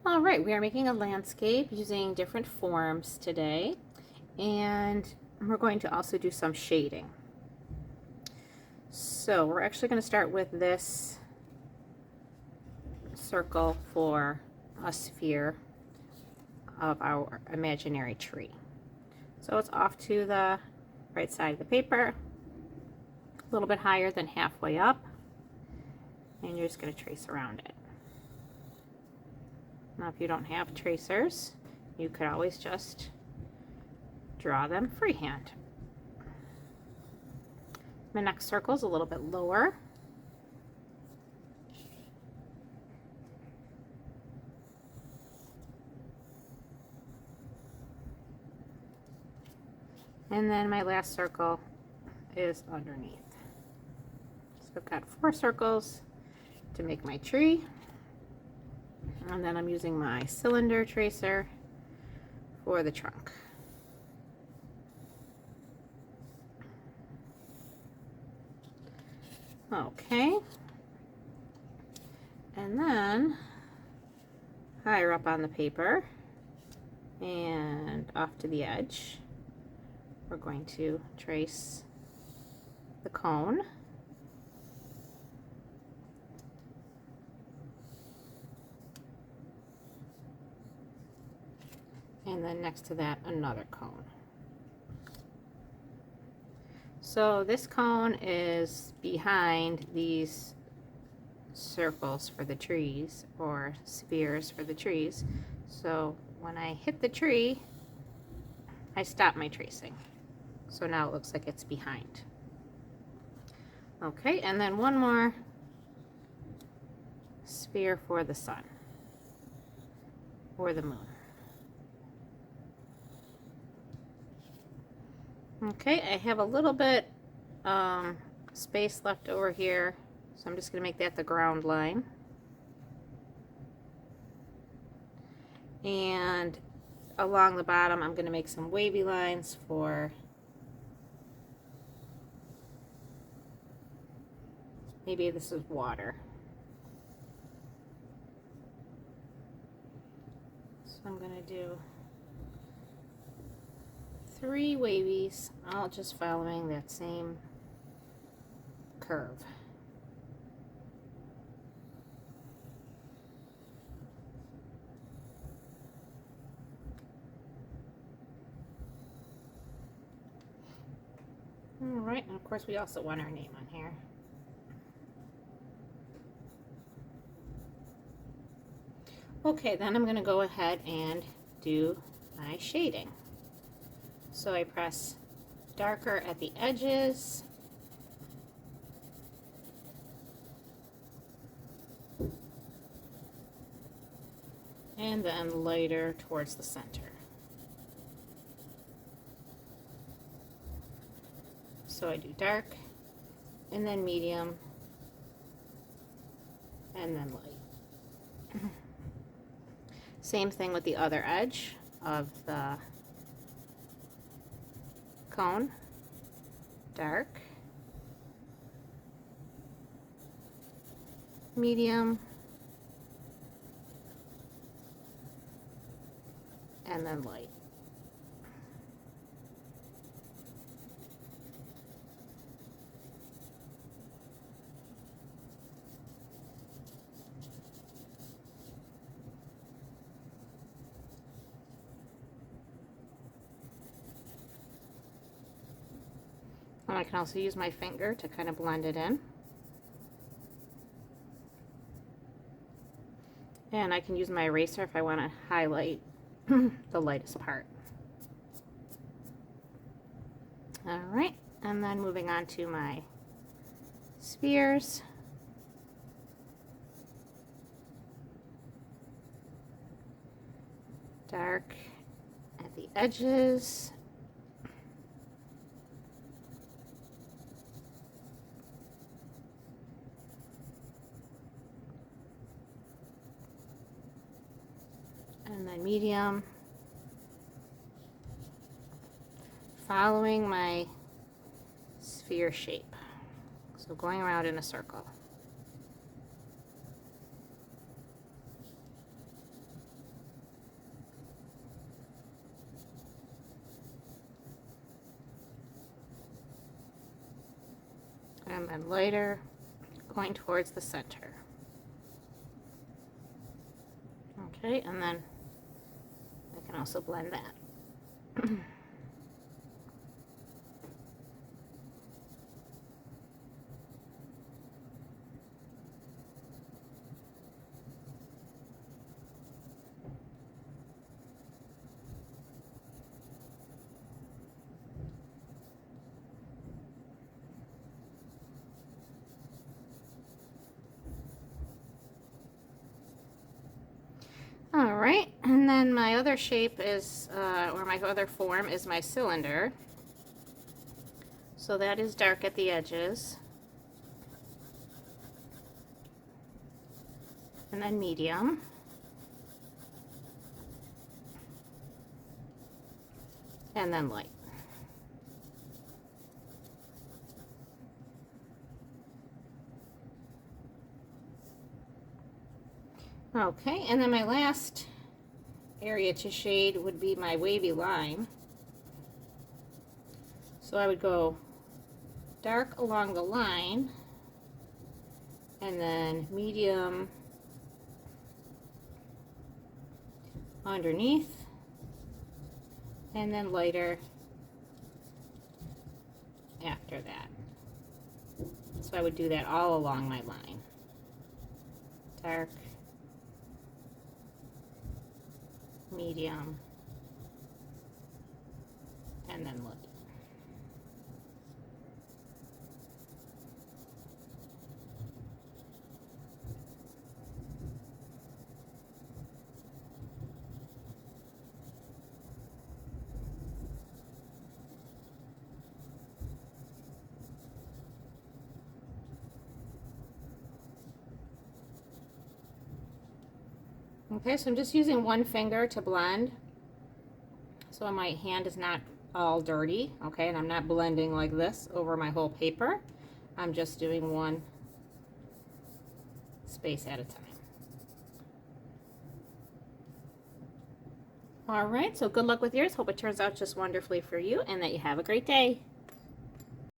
All right, we are making a landscape using different forms today, and we're going to also do some shading. So we're actually going to start with this circle for a sphere of our imaginary tree. So it's off to the right side of the paper, a little bit higher than halfway up, and you're just going to trace around it. Now if you don't have tracers, you could always just draw them freehand. My next circle is a little bit lower. And then my last circle is underneath. So I've got 4 circles to make my tree. And then I'm using my cylinder tracer for the trunk. Okay. And then higher up on the paper and off to the edge, we're going to trace the cone. And then next to that, another cone. So this cone is behind these circles for the trees, or spheres for the trees. So when I hit the tree, I stop my tracing. So now it looks like it's behind. Okay, and then one more sphere for the sun or the moon. Okay, I have a little bit space left over here, so I'm just going to make that the ground line. And along the bottom, I'm going to make some wavy lines for maybe this is water. So I'm going to do 3 wavies, all just following that same curve. All right, and of course we also want our name on here. Okay, then I'm going to go ahead and do my shading. So I press darker at the edges, and then lighter towards the center. So I do dark, and then medium, and then light. Same thing with the other edge of the cone. Dark, medium, and then light. And I can also use my finger to kind of blend it in. And I can use my eraser if I want to highlight the lightest part. Alright, and then moving on to my spheres. Dark at the edges. And then medium, following my sphere shape. So going around in a circle. and then lighter going towards the center. Okay, and then I can also blend that. All right, and then my other shape is, or my other form is my cylinder. So that is dark at the edges. And then medium. And then light. Okay, and then my last area to shade would be my wavy line. So I would go dark along the line, and then medium underneath, and then lighter after that. So I would do that all along my line. Dark, medium, and then light. Okay, so I'm just using one finger to blend, so my hand is not all dirty, okay, and I'm not blending like this over my whole paper. I'm just doing one space at a time. All right, so good luck with yours. Hope it turns out just wonderfully for you and that you have a great day.